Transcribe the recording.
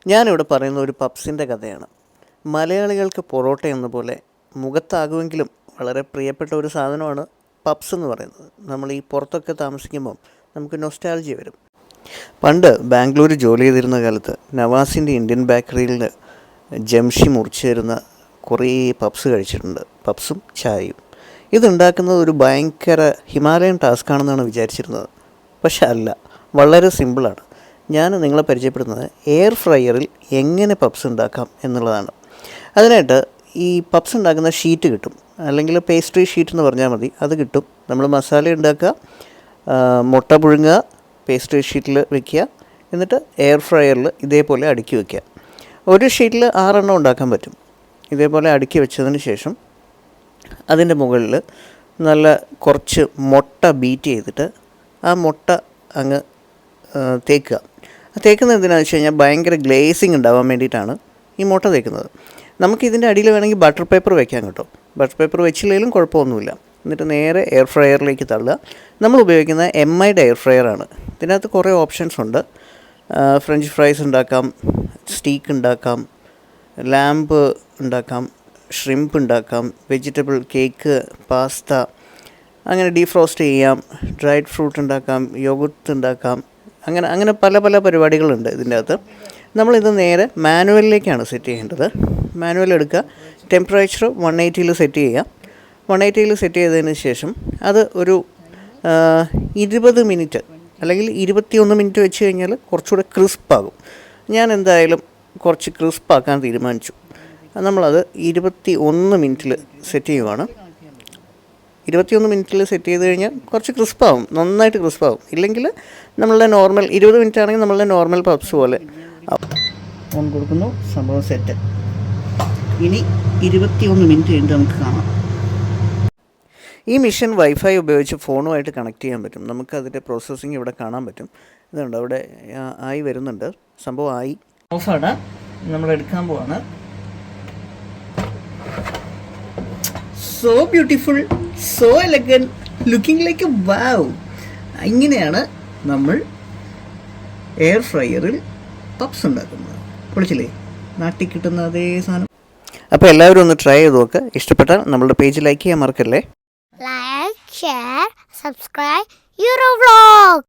ഞാനിവിടെ പറയുന്ന ഒരു പപ്സിൻ്റെ കഥയാണ്. മലയാളികൾക്ക് പൊറോട്ട എന്ന പോലെ മുഖത്താകുമെങ്കിലും വളരെ പ്രിയപ്പെട്ട ഒരു സാധനമാണ് പപ്സ് എന്ന് പറയുന്നത്. നമ്മൾ ഈ പുറത്തൊക്കെ താമസിക്കുമ്പം നമുക്ക് നൊസ്റ്റാൾജിയ വരും. പണ്ട് ബാംഗ്ലൂർ ജോലി ചെയ്തിരുന്ന കാലത്ത് നവാസിൻ്റെ ഇന്ത്യൻ ബേക്കറിയിൽ ജംഷി മുറിച്ച് തരുന്ന കുറേ പപ്സ് കഴിച്ചിട്ടുണ്ട്. പപ്സും ചായയും. ഇതുണ്ടാക്കുന്നത് ഒരു ഭയങ്കര ഹിമാലയൻ ടാസ്ക്കാണെന്നാണ് വിചാരിച്ചിരുന്നത്. പക്ഷെ അല്ല, വളരെ സിമ്പിളാണ്. ഞാൻ നിങ്ങളെ പരിചയപ്പെടുന്നത് എയർ ഫ്രയറിൽ എങ്ങനെ പപ്സ് ഉണ്ടാക്കാം എന്നുള്ളതാണ്. അതിനായിട്ട് ഈ പപ്സ് ഉണ്ടാക്കുന്ന ഷീറ്റ് കിട്ടും, അല്ലെങ്കിൽ പേസ്ട്രി ഷീറ്റ് എന്ന് പറഞ്ഞാൽ മതി, അത് കിട്ടും. നമ്മൾ മസാല ഉണ്ടാക്കുക, മുട്ട പുഴുങ്ങുക, പേസ്ട്രി ഷീറ്റിൽ വെക്കുക, എന്നിട്ട് എയർ ഫ്രയറിൽ ഇതേപോലെ അടുക്കി വയ്ക്കുക. ഒരു ഷീറ്റിൽ 6 എണ്ണം ഉണ്ടാക്കാൻ പറ്റും. ഇതേപോലെ അടുക്കി വെച്ചതിന് ശേഷം അതിൻ്റെ മുകളിൽ നല്ല കുറച്ച് മുട്ട ബീറ്റ് ചെയ്തിട്ട് ആ മുട്ട അങ്ങ് തേക്കുക. തേക്കുന്നത് എന്തിനാണെന്ന് വെച്ച് കഴിഞ്ഞാൽ ഭയങ്കര ഗ്ലേസിങ് ഉണ്ടാവാൻ വേണ്ടിയിട്ടാണ് ഈ മുട്ട തേക്കുന്നത്. നമുക്കിതിൻ്റെ അടിയിൽ വേണമെങ്കിൽ ബട്ടർ പേപ്പർ വെക്കാൻ കേട്ടോ. ബട്ടർ പേപ്പർ വെച്ചില്ലെങ്കിലും കുഴപ്പമൊന്നുമില്ല. എന്നിട്ട് നേരെ എയർ ഫ്രയറിലേക്ക് തള്ളുക. നമ്മൾ ഉപയോഗിക്കുന്ന MIയുടെ എയർ ഫ്രയറാണ്. ഇതിനകത്ത് കുറേ ഓപ്ഷൻസ് ഉണ്ട്. ഫ്രഞ്ച് ഫ്രൈസ് ഉണ്ടാക്കാം, സ്റ്റീക്ക് ഉണ്ടാക്കാം, ലാമ്പ് ഉണ്ടാക്കാം, ഷ്രിംപ് ഉണ്ടാക്കാം, വെജിറ്റബിൾ കേക്ക്, പാസ്ത, അങ്ങനെ ഡീഫ്രോസ്റ്റ് ചെയ്യാം, ഡ്രൈഡ് ഫ്രൂട്ട് ഉണ്ടാക്കാം, യോഗurt ഉണ്ടാക്കാം, അങ്ങനെ പല പല പരിപാടികളുണ്ട് ഇതിൻ്റെ അകത്ത്. നമ്മളിത് നേരെ മാനുവലിലേക്കാണ് സെറ്റ് ചെയ്യേണ്ടത്. മാനുവൽ എടുക്കുക, ടെമ്പറേച്ചർ 180 സെറ്റ് ചെയ്യുക. 180 സെറ്റ് ചെയ്തതിന് ശേഷം അത് ഒരു 20 മിനിറ്റ് അല്ലെങ്കിൽ 21 മിനിറ്റ് വെച്ച് കഴിഞ്ഞാൽ കുറച്ചുകൂടെ ക്രിസ്പാകും. ഞാൻ എന്തായാലും കുറച്ച് ക്രിസ്പാക്കാൻ തീരുമാനിച്ചു. നമ്മളത് 21 മിനിറ്റിൽ സെറ്റ് ചെയ്യുവാണ്. 21 മിനിറ്റിൽ സെറ്റ് ചെയ്ത് കഴിഞ്ഞാൽ കുറച്ച് ക്രിസ്പാവും, നന്നായിട്ട് ക്രിസ്പാവും. ഇല്ലെങ്കിൽ നമ്മളുടെ നോർമൽ 20 മിനിറ്റ് ആണെങ്കിൽ നമ്മളുടെ നോർമൽ പപ്സ് പോലെ ഓൺ കൊടുക്കുന്നു, സംഭവം സെറ്റ്. ഇനി 21 മിനിറ്റ് കഴിഞ്ഞിട്ട് നമുക്ക് കാണാം. ഈ മിഷൻ വൈഫൈ ഉപയോഗിച്ച് ഫോണുമായിട്ട് കണക്ട് ചെയ്യാൻ പറ്റും. നമുക്ക് അതിൻ്റെ പ്രോസസ്സിങ് ഇവിടെ കാണാൻ പറ്റും. ഇതുണ്ട്, അവിടെ ആയി വരുന്നുണ്ട്. സംഭവം ആയി. ഓഫാണ്, നമ്മൾ എടുക്കാൻ പോവാണ്. So beautiful, so elegant, looking like a wow. ഇങ്ങനെയാണ് നമ്മൾ എയർ ഫ്രയറിൽ പപ്സ് ഉണ്ടാക്കുന്നത്. പൊളിച്ചില്ലേ? നാട്ടിൽ കിട്ടുന്ന അതേ സാധനം. അപ്പോൾ എല്ലാവരും ഒന്ന് ട്രൈ ചെയ്ത് നോക്കുക. ഇഷ്ടപ്പെട്ടാൽ നമ്മളുടെ പേജ് ലൈക്ക് ചെയ്യാൻ മറക്കല്ലേ. Like, share, subscribe, Eurovlog.